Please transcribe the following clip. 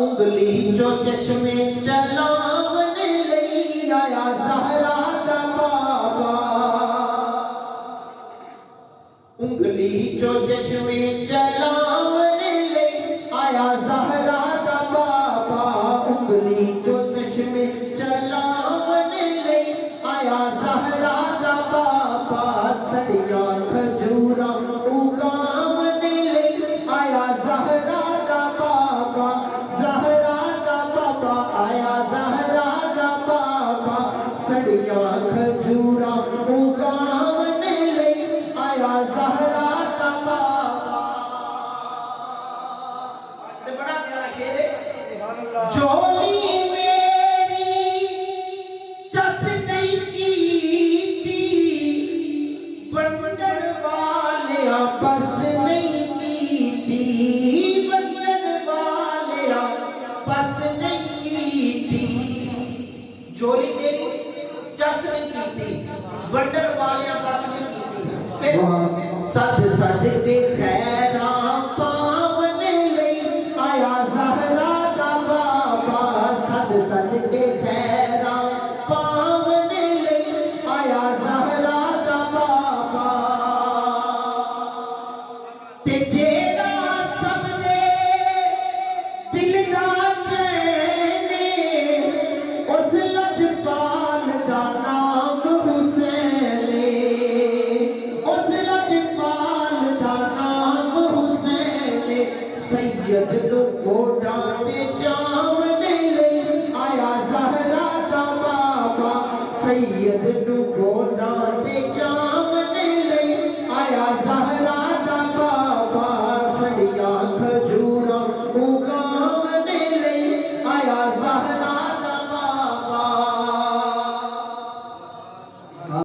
انگلی جو چشمے چلاونے لئی آیا زہرا دا بابا انگلی جو چشمے چلاونے لئی آیا زہرا دا بابا انگلی جو چشمے چلاونے لئی آیا زہرا دا بابا سڑیا کھجورا اگاونے لئی آیا زہرا دا بابا زہرا دا بابا آیا زہرا دا بابا سڑیا کھجورا اگاونے لئی آیا زہرا دا بابا تے بڑا پیارا شعر ہے جولی میری چس نہیں کی ونڈن والیاں بس نہیں کی ونڈن والیاں بس نہیں کی جولی میری چس نہیں کی ونڈن والیاں بس نہیں کی پھر سد سد کے خیراں پاونے لئی آیا زہرا دا بابا سد سد کے خیراں پاونے لئی آیا زہرا دا بابا تے جیڑا سب دے دل دا چین اس لجپال دا نام حسین اس لجپال دا نام حسین سید نو گوڈاں تے جاونے لئی آیا زہرا دا بابا سید نو گوڈاں تے جاونے